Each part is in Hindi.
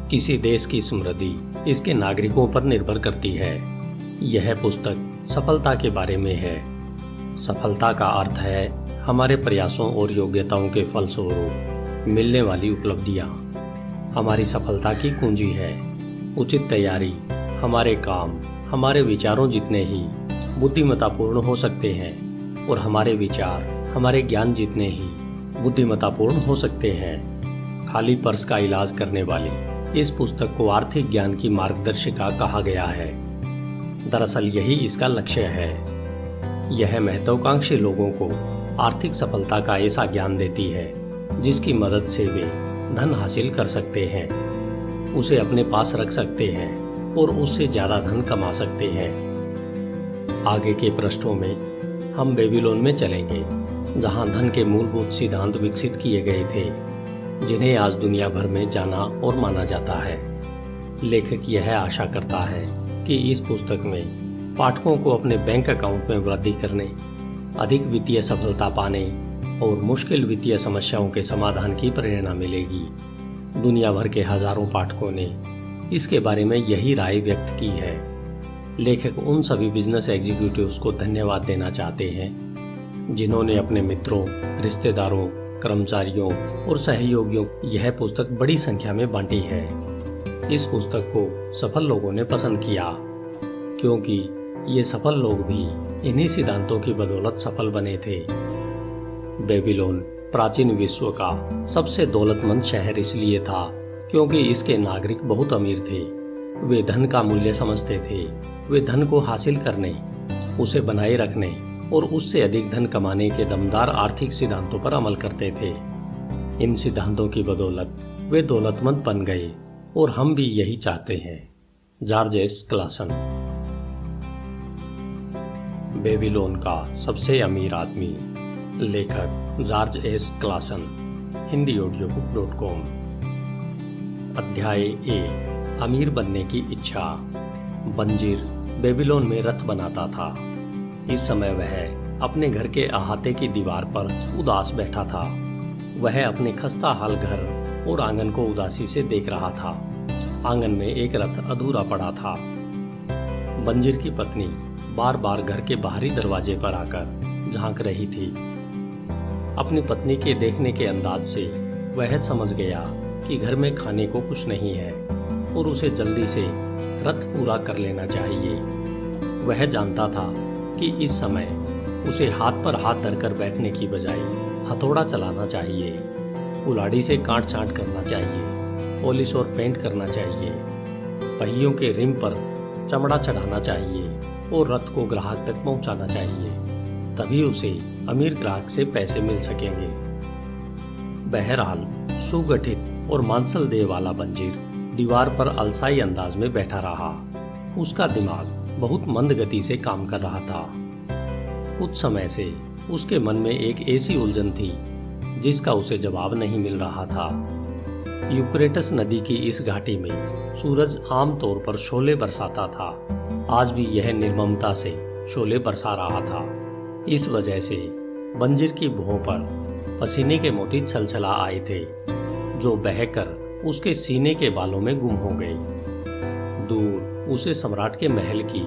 किसी देश की समृद्धि इसके नागरिकों पर निर्भर करती है। यह पुस्तक सफलता के बारे में है। सफलता का अर्थ है हमारे प्रयासों और योग्यताओं के फलस्वरूप मिलने वाली उपलब्धियां। हमारी सफलता की कुंजी है उचित तैयारी। हमारे काम हमारे विचारों जितने ही बुद्धिमत्तापूर्ण हो सकते हैं और हमारे विचार हमारे ज्ञान जितने ही बुद्धिमत्तापूर्ण हो सकते हैं। खाली पर्स का इलाज करने वाली इस पुस्तक को आर्थिक ज्ञान की मार्गदर्शिका कहा गया है। दरअसल यही इसका लक्ष्य है। यह महत्वाकांक्षी लोगों को आर्थिक सफलता का ऐसा ज्ञान देती है जिसकी मदद से वे धन हासिल कर सकते हैं, उसे अपने पास रख सकते हैं और उससे ज्यादा धन कमा सकते हैं। आगे के पृष्ठों में हम बेबीलोन में चलेंगे, जहां धन के मूलभूत सिद्धांत विकसित किए गए थे, जिन्हें आज दुनिया भर में जाना और माना जाता है। लेखक यह आशा करता है कि इस पुस्तक में पाठकों को अपने बैंक अकाउंट में वृद्धि करने, अधिक वित्तीय सफलता पाने और मुश्किल वित्तीय समस्याओं के समाधान की प्रेरणा मिलेगी। दुनिया भर के हजारों पाठकों ने इसके बारे में यही राय व्यक्त की है। लेखक उन सभी बिजनेस एग्जीक्यूटिव्स को धन्यवाद देना चाहते हैं जिन्होंने अपने मित्रों, रिश्तेदारों, कर्मचारियों और सहयोगियों यह पुस्तक बड़ी संख्या में बांटी है। इस पुस्तक को सफल लोगों ने पसंद किया क्योंकि ये सफल लोग भी इन्हीं सिद्धांतों की बदौलत सफल बने थे। बेबीलोन प्राचीन विश्व का सबसे दौलतमंद शहर इसलिए था क्योंकि इसके नागरिक बहुत अमीर थे। वे धन का मूल्य समझते थे। वे धन को हासिल करने, उसे बनाए रखने और उससे अधिक धन कमाने के दमदार आर्थिक सिद्धांतों पर अमल करते थे। इन सिद्धांतों की बदौलत वे दौलतमंद बन गए और हम भी यही चाहते हैं। George S Klaasen. बेबीलोन का सबसे अमीर आदमी। लेखक जॉर्ज एस क्लासन। HindiAudiobook.com। अध्याय ए। अमीर बनने की इच्छा। बंजीर बेबीलोन में रथ बनाता था। इस समय वह अपने घर के अहाते की दीवार पर उदास बैठा था। वह अपने खस्ता हाल घर और आंगन को उदासी से देख रहा था। आंगन में एक रथ अधूरा पड़ा था। बंजीर की पत्नी बार बार घर के बाहरी दरवाजे पर आकर झांक रही थी। अपनी पत्नी के देखने के अंदाज से वह समझ गया कि घर में खाने को कुछ नहीं है और उसे जल्दी से रथ पूरा कर लेना चाहिए। वह जानता था कि इस समय उसे हाथ पर हाथ धरकर बैठने की बजाय हथौड़ा चलाना चाहिए, कुल्हाड़ी से काट छांट करना चाहिए, पॉलिश और पेंट करना चाहिए, पहियों के रिम पर चमड़ा चढ़ाना चाहिए और रथ को ग्राहक तक पहुंचाना चाहिए। तभी उसे अमीर ग्राहक से पैसे मिल सकेंगे। बहरहाल सुगठित और मांसल देह वाला बंजीर दीवार पर अलसाई अंदाज में बैठा रहा। उसका दिमाग बहुत मंद गति से काम कर रहा था। कुछ समय से उसके मन में एक ऐसी उलझन थी जिसका उसे जवाब नहीं मिल रहा था। यूफ्रेटस नदी की इस घाटी में सूरज आमतौर पर शोले बरसाता था। आज भी यह निर्ममता से शोले बरसा रहा था। इस वजह से बंजीर की भुहों पर पसीने के मोती छलछला आए थे, जो बहकर उसके सीने के बालों में गुम हो गए। दूर उसे सम्राट के महल की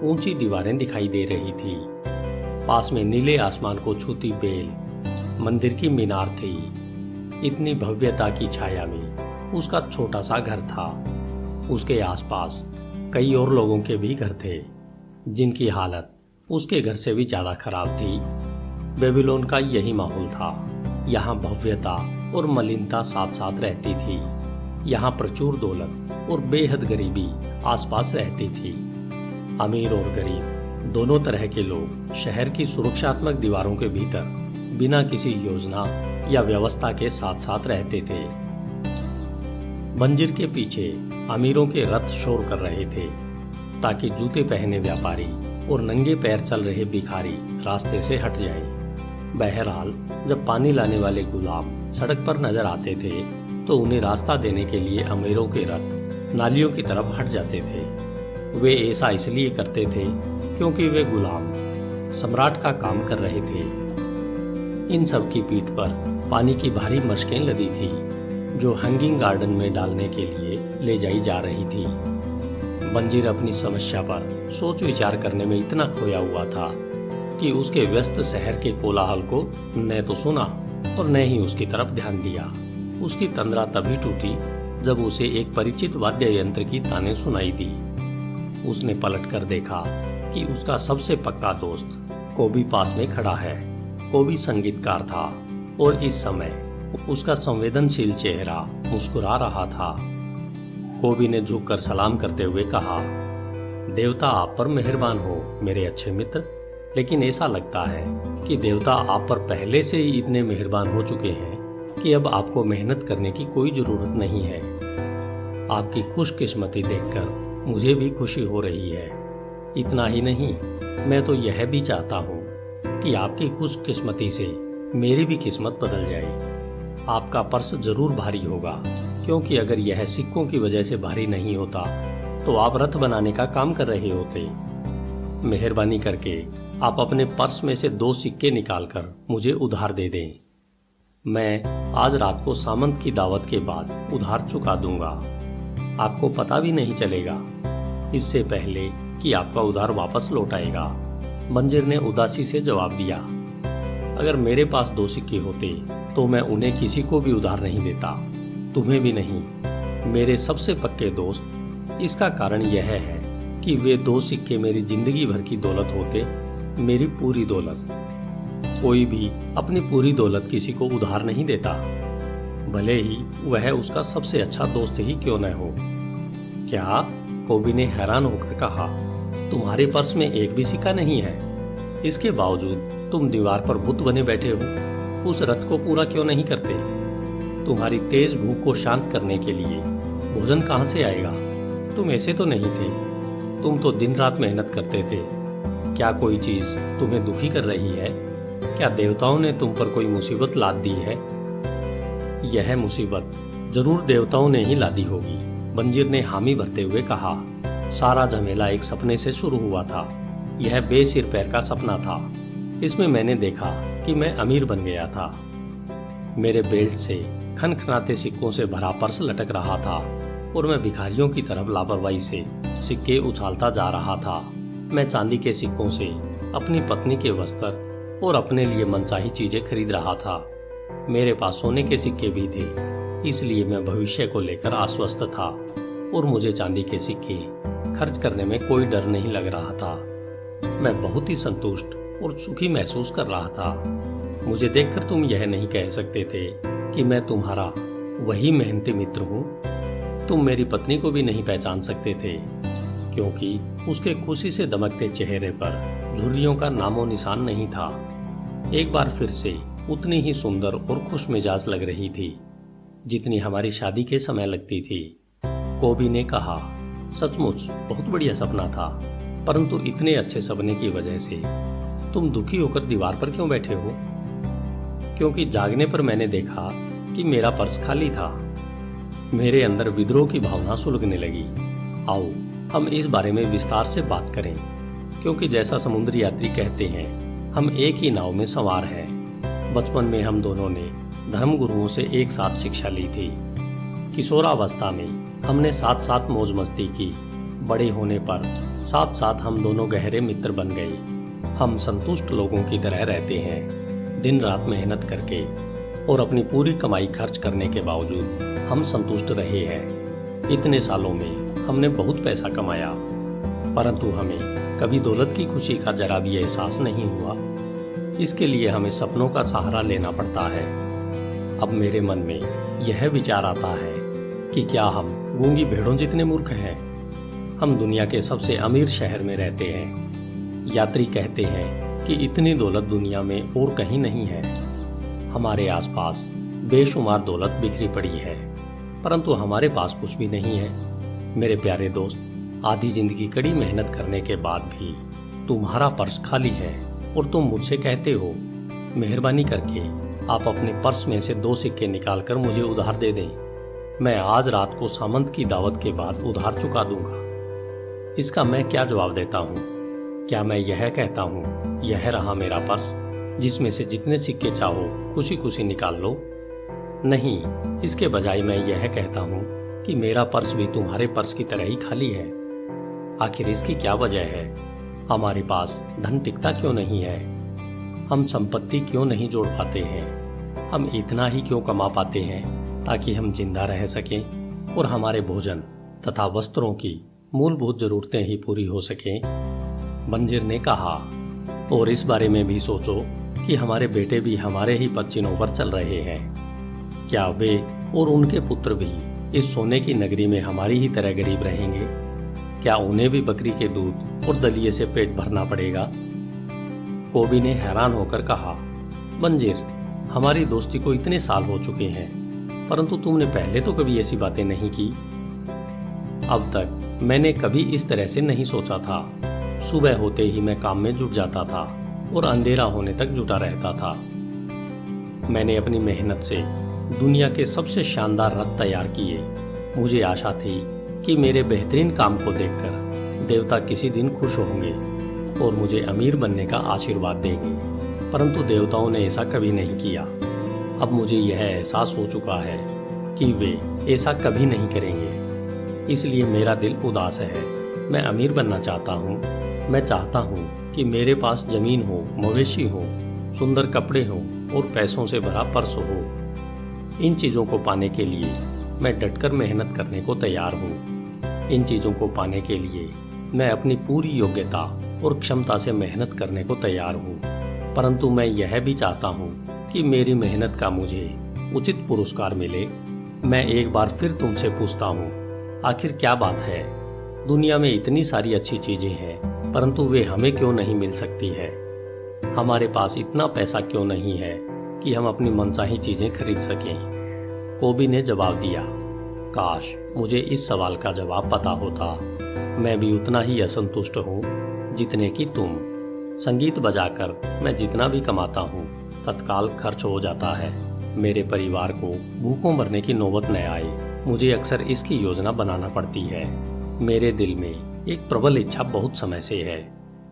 ऊंची दीवारें दिखाई दे रही थी। पास में नीले आसमान को छूती बेल मंदिर की मीनार थी। इतनी भव्यता की छाया में उसका छोटा सा घर था। उसके आसपास कई और लोगों के भी घर थे, जिनकी हालत उसके घर से भी ज्यादा खराब थी। बेबीलोन का यही माहौल था। यहाँ भव्यता और मलिनता साथ साथ रहती थी। यहाँ प्रचुर दौलत और बेहद गरीबी आसपास रहती थी। अमीर और गरीब दोनों तरह के लोग शहर की सुरक्षात्मक दीवारों के भीतर बिना किसी योजना या व्यवस्था के साथ साथ रहते थे। बंजीर के पीछे अमीरों के रथ शोर कर रहे थे ताकि जूते पहने व्यापारी और नंगे पैर चल रहे भिखारी रास्ते से हट जाएं। बहरहाल जब पानी लाने वाले गुलाम सड़क पर नजर आते थे तो उन्हें रास्ता देने के लिए अमीरों के रथ नालियों की तरफ हट जाते थे। वे ऐसा इसलिए करते थे क्योंकि वे गुलाम सम्राट का काम कर रहे थे। इन सब की पीठ पर पानी की भारी मशकें लदी थी। जो हैंगिंग गार्डन में डालने के लिए ले जाई जा रही थी। बंजीर अपनी समस्या पर सोच विचार करने में इतना खोया हुआ था कि उसके व्यस्त शहर के कोलाहल को न तो सुना और न ही उसकी तरफ ध्यान दिया। उसकी तंद्रा तभी टूटी जब उसे एक परिचित वाद्य यंत्र की ताने सुनाई दी। उसने पलटकर देखा कि उसका सबसे पक्का दोस्त कोबी पास में खड़ा है। कोबी संगीतकार था और इस समय उसका संवेदनशील चेहरा मुस्कुरा रहा था। कोबी ने झुककर सलाम करते हुए कहा, देवता आप पर मेहरबान हो मेरे अच्छे मित्र, लेकिन ऐसा लगता है कि देवता आप पर पहले से ही इतने मेहरबान हो चुके हैं कि अब आपको मेहनत करने की कोई जरूरत नहीं है। आपकी खुशकिस्मती देखकर मुझे भी खुशी हो रही है। इतना ही नहीं, मैं तो यह भी चाहता हूँ कि आपकी खुशकिस्मती से मेरी भी किस्मत बदल जाए। आपका पर्स जरूर भारी होगा, क्योंकि अगर यह सिक्कों की वजह से भारी नहीं होता तो आप रथ बनाने का काम कर रहे होते। मेहरबानी करके आप अपने पर्स में से 2 सिक्के निकालकर मुझे उधार दे दें। मैं आज रात को सामंत की दावत के बाद उधार चुका दूंगा। आपको पता भी नहीं चलेगा, इससे पहले कि आपका उधार वापस लौट आएगा। बंजीर ने उदासी से जवाब दिया, अगर मेरे पास 2 सिक्के होते तो मैं उन्हें किसी को भी उधार नहीं देता, तुम्हें भी नहीं, मेरे सबसे पक्के दोस्त। इसका कारण यह है कि वे 2 सिक्के मेरी जिंदगी भर की दौलत होते, मेरी पूरी दौलत। कोई भी अपनी पूरी दौलत किसी को उधार नहीं देता, भले ही वह उसका सबसे अच्छा दोस्त ही क्यों न हो। क्या? कोबी ने हैरान होकर कहा, तुम्हारे पर्स में एक भी सिक्का नहीं है? इसके बावजूद तुम दीवार पर बुत बने बैठे हो। उस रथ को पूरा क्यों नहीं करते? तुम्हारी तेज भूख को शांत करने के लिए भोजन कहां से आएगा? तुम ऐसे तो नहीं थे, तुम तो दिन रात मेहनत करते थे। क्या कोई चीज तुम्हें दुखी कर रही है? क्या देवताओं ने तुम पर कोई मुसीबत लाद दी है? यह मुसीबत जरूर देवताओं ने ही लादी होगी, बंजीर ने हामी भरते हुए कहा। सारा झमेला एक सपने से शुरू हुआ था। यह बेसिर पैर का सपना था। इसमें मैंने देखा कि मैं अमीर बन गया था। मेरे बेल्ट से खनखनाते सिक्कों से भरा पर्स लटक रहा था और मैं भिखारियों की तरफ लापरवाही से सिक्के उछालता जा रहा था। मैं चांदी के सिक्कों से अपनी पत्नी के वस्त्र और अपने लिए मनचाही चीजें खरीद रहा था। मेरे पास सोने के सिक्के भी थे, इसलिए मैं भविष्य को लेकर आश्वस्त था और मुझे चांदी के सिक्के खर्च करने में कोई डर नहीं लग रहा था। मैं बहुत ही संतुष्ट और सुखी महसूस कर रहा था। मुझे देखकर तुम यह नहीं कह सकते थे कि मैं तुम्हारा वही मेहनती मित्र हूँ। तुम मेरी पत्नी को भी नहीं पहचान सकते थे, क्योंकि उसके खुशी से दमकते चेहरे पर झुर्रियों का नामो निशान नहीं था। एक बार फिर से उतनी ही सुंदर और खुश मिजाज लग रही थी जितनी हमारी शादी के समय लगती थी। कोबी ने कहा, सचमुच बहुत बढ़िया सपना था, परंतु इतने अच्छे सपने की वजह से तुम दुखी होकर दीवार पर क्यों बैठे हो? क्योंकि जागने पर मैंने देखा कि मेरा पर्स खाली था। मेरे अंदर विद्रोह की भावना सुलगने लगी। आओ हम इस बारे में विस्तार से बात करें, क्योंकि जैसा समुद्री यात्री कहते हैं, हम एक ही नाव में सवार हैं। बचपन में हम दोनों ने धर्म गुरुओं से एक साथ शिक्षा ली थी। किशोरावस्था में हमने साथ साथ मौज मस्ती की। बड़े होने पर साथ साथ हम दोनों गहरे मित्र बन गए। हम संतुष्ट लोगों की तरह रहते हैं। दिन रात मेहनत करके और अपनी पूरी कमाई खर्च करने के बावजूद हम संतुष्ट रहे हैं। इतने सालों में हमने बहुत पैसा कमाया, परंतु हमें कभी दौलत की खुशी का जरा भी एहसास नहीं हुआ। इसके लिए हमें सपनों का सहारा लेना पड़ता है। अब मेरे मन में यह विचार आता है कि क्या हम गूंगी भेड़ों जितने मूर्ख हैं? हम दुनिया के सबसे अमीर शहर में रहते हैं। यात्री कहते हैं कि इतनी दौलत दुनिया में और कहीं नहीं है। हमारे आसपास बेशुमार दौलत बिखरी पड़ी है, परंतु हमारे पास कुछ भी नहीं है। मेरे प्यारे दोस्त, आधी जिंदगी कड़ी मेहनत करने के बाद भी तुम्हारा पर्स खाली है और तुम मुझसे कहते हो, मेहरबानी करके आप अपने पर्स में से 2 सिक्के निकालकर मुझे उधार दे दें। मैं आज रात को सामंत की दावत के बाद उधार चुका दूंगा। इसका मैं क्या जवाब देता हूँ? क्या मैं यह कहता हूँ, यह रहा मेरा पर्स, जिसमें से जितने सिक्के चाहो खुशी खुशी निकाल लो? नहीं, इसके बजाय मैं यह कहता हूँ कि मेरा पर्स भी तुम्हारे पर्स की तरह ही खाली है। आखिर इसकी क्या वजह है? हमारे पास धन टिकता क्यों नहीं है? हम संपत्ति क्यों नहीं जोड़ पाते हैं? हम इतना ही क्यों कमा पाते हैं ताकि हम जिंदा रह सकें और हमारे भोजन तथा वस्त्रों की मूलभूत जरूरतें ही पूरी हो सकें? बंजिर ने कहा, और इस बारे में भी सोचो कि हमारे बेटे भी हमारे ही पदचिन्हों पर चल रहे हैं। क्या वे और उनके पुत्र भी इस सोने की नगरी में हमारी ही तरह गरीब रहेंगे? क्या उन्हें भी बकरी के दूध और दलिए से पेट भरना पड़ेगा? कोबी ने हैरान होकर कहा, बंजिर, हमारी दोस्ती को इतने साल हो चुके हैं, परंतु तुमने पहले तो कभी ऐसी बातें नहीं की। अब तक मैंने कभी इस तरह से नहीं सोचा था। सुबह होते ही मैं काम में जुट जाता था और अंधेरा होने तक जुटा रहता था। मैंने अपनी मेहनत से दुनिया के सबसे शानदार रथ तैयार किए। मुझे आशा थी कि मेरे बेहतरीन काम को देखकर देवता किसी दिन खुश होंगे और मुझे अमीर बनने का आशीर्वाद देंगे, परंतु देवताओं ने ऐसा कभी नहीं किया। अब मुझे यह एहसास हो चुका है कि वे ऐसा कभी नहीं करेंगे, इसलिए मेरा दिल उदास है। मैं अमीर बनना चाहता हूँ। मैं चाहता हूँ कि मेरे पास जमीन हो, मवेशी हो, सुंदर कपड़े हो और पैसों से भरा पर्स हो। इन चीज़ों को पाने के लिए मैं डटकर मेहनत करने को तैयार हूँ। इन चीज़ों को पाने के लिए मैं अपनी पूरी योग्यता और क्षमता से मेहनत करने को तैयार हूँ, परंतु मैं यह भी चाहता हूँ कि मेरी मेहनत का मुझे उचित पुरस्कार मिले। मैं एक बार फिर तुमसे पूछता हूँ, आखिर क्या बात है? दुनिया में इतनी सारी अच्छी चीजें हैं, परंतु वे हमें क्यों नहीं मिल सकती है? हमारे पास इतना पैसा क्यों नहीं है कि हम अपनी मनचाही चीजें खरीद सकें? कोबी ने जवाब दिया, काश मुझे इस सवाल का जवाब पता होता। मैं भी उतना ही असंतुष्ट हूँ जितने कि तुम। संगीत बजाकर मैं जितना भी कमाता हूँ तत्काल खर्च हो जाता है। मेरे परिवार को भूखों मरने की नौबत न आए, मुझे अक्सर इसकी योजना बनाना पड़ती है। मेरे दिल में एक प्रबल इच्छा बहुत समय से है।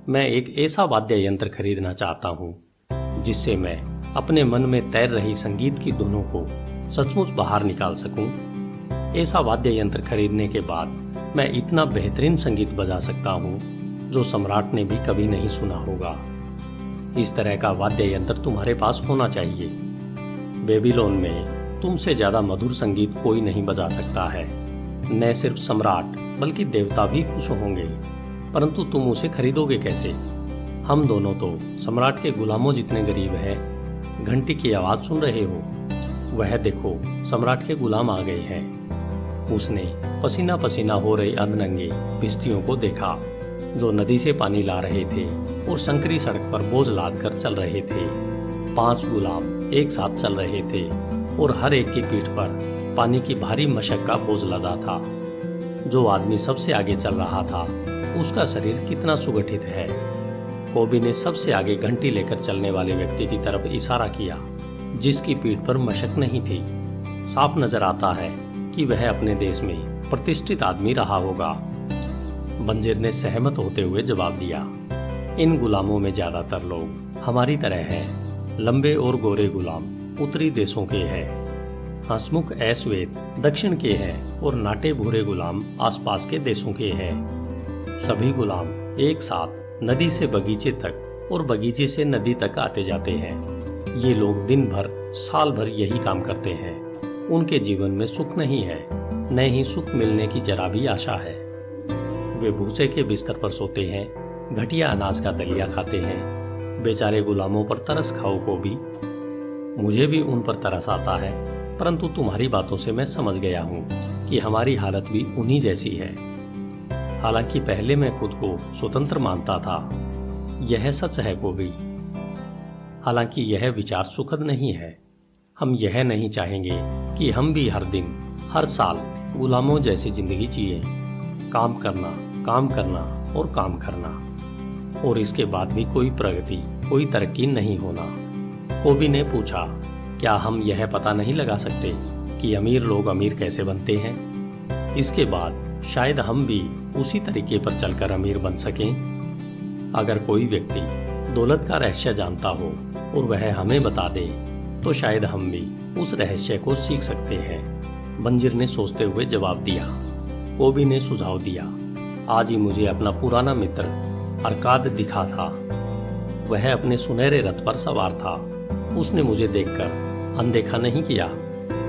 मैं एक ऐसा वाद्य यंत्र खरीदना चाहता हूँ जिससे मैं अपने मन में तैर रही संगीत की धुनों को सचमुच बाहर निकाल सकूं। ऐसा वाद्य यंत्र खरीदने के बाद मैं इतना बेहतरीन संगीत बजा सकता हूँ जो सम्राट ने भी कभी नहीं सुना होगा। इस तरह का वाद्य यंत्र तुम्हारे पास होना चाहिए। बेबीलोन में तुमसे ज्यादा मधुर संगीत कोई नहीं बजा सकता है। न सिर्फ सम्राट बल्कि देवता भी खुश होंगे, परंतु तुम उसे खरीदोगे कैसे? हम दोनों तो सम्राट के गुलामों जितने गरीब हैं। घंटी की आवाज सुन रहे हो? वह देखो, सम्राट के गुलाम आ गए हैं। उसने पसीना पसीना हो रहे अधनंगे भिश्तियों को देखा जो नदी से पानी ला रहे थे और संकरी सड़क पर बोझ लाद कर चल रहे थे। 5 गुलाम एक साथ चल रहे थे और हर एक की पीठ पर पानी की भारी मशक का बोझ लदा था। जो आदमी सबसे आगे चल रहा था उसका शरीर कितना सुगठित है। कोबी ने सबसे आगे घंटी लेकर चलने वाले व्यक्ति की तरफ इशारा किया जिसकी पीठ पर मशक नहीं थी। साफ नजर आता है कि वह अपने देश में प्रतिष्ठित आदमी रहा होगा। बंजिर ने सहमत होते हुए जवाब दिया, इन गुलामों में ज्यादातर लोग हमारी तरह हैं। लंबे और गोरे गुलाम उत्तरी देशों के हैं, हंसमुख ऐश्वेत दक्षिण के हैं और नाटे भूरे गुलाम आसपास के देशों के हैं। सभी गुलाम एक साथ नदी से बगीचे तक और बगीचे से नदी तक आते जाते हैं। ये लोग दिन भर साल भर यही काम करते हैं। उनके जीवन में सुख नहीं है, न ही सुख मिलने की जरा भी आशा है। वे भूसे के बिस्तर पर सोते हैं, घटिया अनाज का दलिया खाते हैं। बेचारे गुलामों पर तरस खाओ को भी। मुझे भी उन पर तरस आता है, परंतु तुम्हारी बातों से मैं समझ गया हूँ कि हमारी हालत भी उन्हीं जैसी है। हालांकि पहले मैं खुद को स्वतंत्र मानता था, यह सच है कोबी। हालांकि यह विचार सुखद नहीं है। हम यह नहीं चाहेंगे कि हम भी हर दिन हर साल गुलामों जैसी जिंदगी जिए, काम करना और काम करना, और इसके बाद भी कोई प्रगति, कोई तरक्की नहीं होना। कोबी ने पूछा, क्या हम यह पता नहीं लगा सकते कि अमीर लोग अमीर कैसे बनते हैं? इसके बाद शायद हम भी उसी तरीके पर चलकर अमीर बन सकें। अगर कोई व्यक्ति दौलत का रहस्य जानता हो और वह हमें बता दे तो शायद हम भी उस रहस्य को सीख सकते हैं। बंजिर ने सोचते हुए जवाब दिया। कोबी ने सुझाव दिया, आज ही मुझे अपना पुराना मित्र अरकाद दिखा था। वह अपने सुनहरे रथ पर सवार था। उसने मुझे देखकर अनदेखा नहीं किया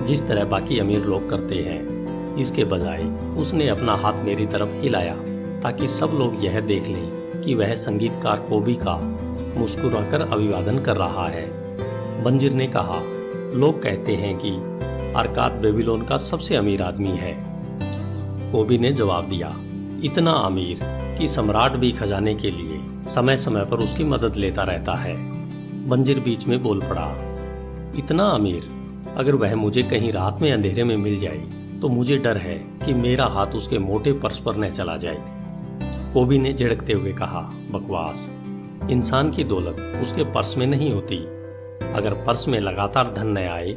जिस तरह बाकी अमीर लोग करते हैं। इसके बजाय उसने अपना हाथ मेरी तरफ हिलाया ताकि सब लोग यह देख लें कि वह संगीतकार कोबी का मुस्कुराकर अभिवादन कर रहा है। बंजिर ने कहा, लोग कहते हैं कि अरकाद बेबीलोन का सबसे अमीर आदमी है। कोबी ने जवाब दिया, इतना अमीर कि सम्राट भी खजाने के लिए समय समय पर उसकी मदद लेता रहता है। बंजिर बीच में बोल पड़ा, इतना अमीर? अगर वह मुझे कहीं रात में अंधेरे में मिल जाए तो मुझे डर है कि मेरा हाथ उसके मोटे पर्स पर न चला जाए। कोबी ने झिड़कते हुए कहा, बकवास। इंसान की दौलत उसके पर्स में नहीं होती। अगर पर्स में लगातार धन न आए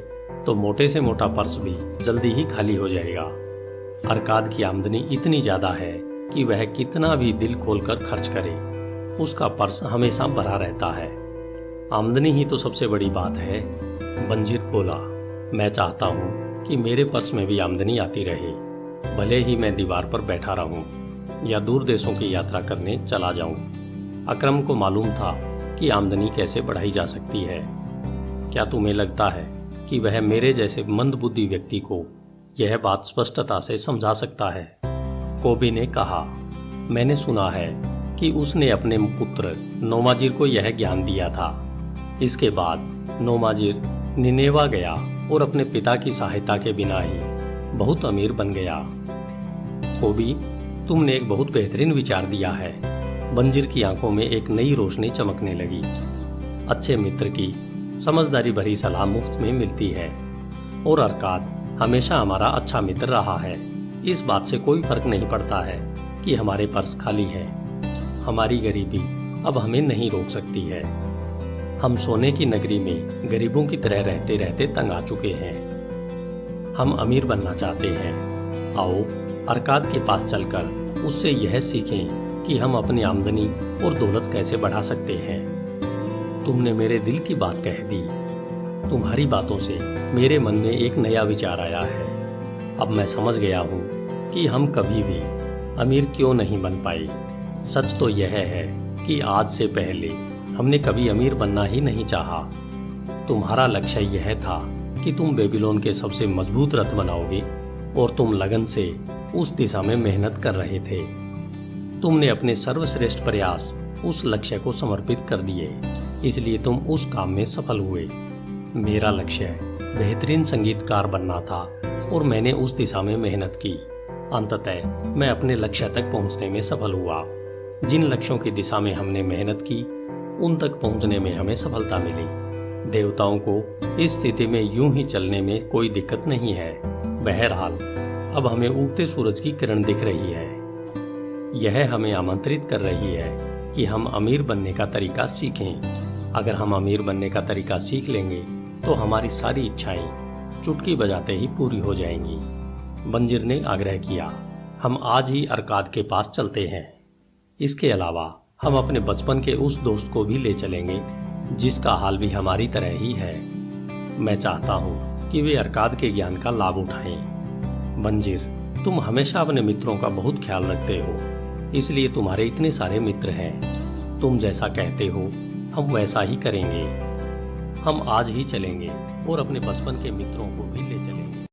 तो मोटे से मोटा पर्स भी जल्दी ही खाली हो जाएगा। अरकाद की आमदनी इतनी ज्यादा है कि वह कितना भी दिल खोलकर खर्च करे, उसका पर्स हमेशा भरा रहता है। आमदनी ही तो सबसे बड़ी बात है। बंजिर बोला, मैं चाहता हूँ कि मेरे पर्स में भी आमदनी आती रहे, भले ही मैं दीवार पर बैठा रहूं या दूर देशों की यात्रा करने चला जाऊं। अकरम को मालूम था कि आमदनी कैसे बढ़ाई जा सकती है। क्या तुम्हें लगता है कि वह मेरे जैसे मंदबुद्धि व्यक्ति को यह बात स्पष्टता से समझा सकता है? कोबी ने कहा, मैंने सुना है कि उसने अपने पुत्र नोमाजिर को यह ज्ञान दिया था। इसके बाद नोमाजिर निनेवा गया और अपने पिता की सहायता के बिना ही बहुत अमीर बन गया। कोबी, तुमने एक बहुत बेहतरीन विचार दिया है। बंजिर की आंखों में एक नई रोशनी चमकने लगी। अच्छे मित्र की समझदारी भरी सलाह मुफ्त में मिलती है और अरकाद हमेशा हमारा अच्छा मित्र रहा है। इस बात से कोई फर्क नहीं पड़ता है कि हमारे पर्स खाली है। हमारी गरीबी अब हमें नहीं रोक सकती है। हम सोने की नगरी में गरीबों की तरह रहते रहते तंग आ चुके हैं। हम अमीर बनना चाहते हैं। आओ अरकाद के पास चलकर उससे यह सीखें कि हम अपनी आमदनी और दौलत कैसे बढ़ा सकते हैं। तुमने मेरे दिल की बात कह दी। तुम्हारी बातों से मेरे मन में एक नया विचार आया है। अब मैं समझ गया हूँ कि हम कभी भी अमीर क्यों नहीं बन पाए। सच तो यह है कि आज से पहले हमने कभी अमीर बनना ही नहीं चाहा। तुम्हारा लक्ष्य यह था कि तुम बेबीलोन के सबसे मजबूत रथ बनाओगे और तुम लगन से उस दिशा में मेहनत कर रहे थे। तुमने अपने सर्वश्रेष्ठ प्रयास उस लक्ष्य को समर्पित कर दिए, इसलिए तुम उस काम में सफल हुए। मेरा लक्ष्य बेहतरीन संगीतकार बनना था और मैंने उस दिशा में मेहनत की। अंततः मैं अपने लक्ष्य तक पहुंचने में सफल हुआ। जिन लक्ष्यों की दिशा में हमने मेहनत की उन तक पहुंचने में हमें सफलता मिली। देवताओं को इस स्थिति में यूं ही चलने में कोई दिक्कत नहीं है। बहरहाल अब हमें उगते सूरज की किरण दिख रही है। यह हमें आमंत्रित कर रही है कि हम अमीर बनने का तरीका सीखें। अगर हम अमीर बनने का तरीका सीख लेंगे तो हमारी सारी इच्छाएं चुटकी बजाते ही पूरी हो जाएंगी। बंजिर ने आग्रह किया, हम आज ही अरकाद के पास चलते हैं। इसके अलावा हम अपने बचपन के उस दोस्त को भी ले चलेंगे जिसका हाल भी हमारी तरह ही है। मैं चाहता हूँ कि वे अरकाद के ज्ञान का लाभ उठाएं। बंजिर, तुम हमेशा अपने मित्रों का बहुत ख्याल रखते हो, इसलिए तुम्हारे इतने सारे मित्र हैं। तुम जैसा कहते हो हम वैसा ही करेंगे। हम आज ही चलेंगे और अपने बचपन के मित्रों को भी ले चलेंगे।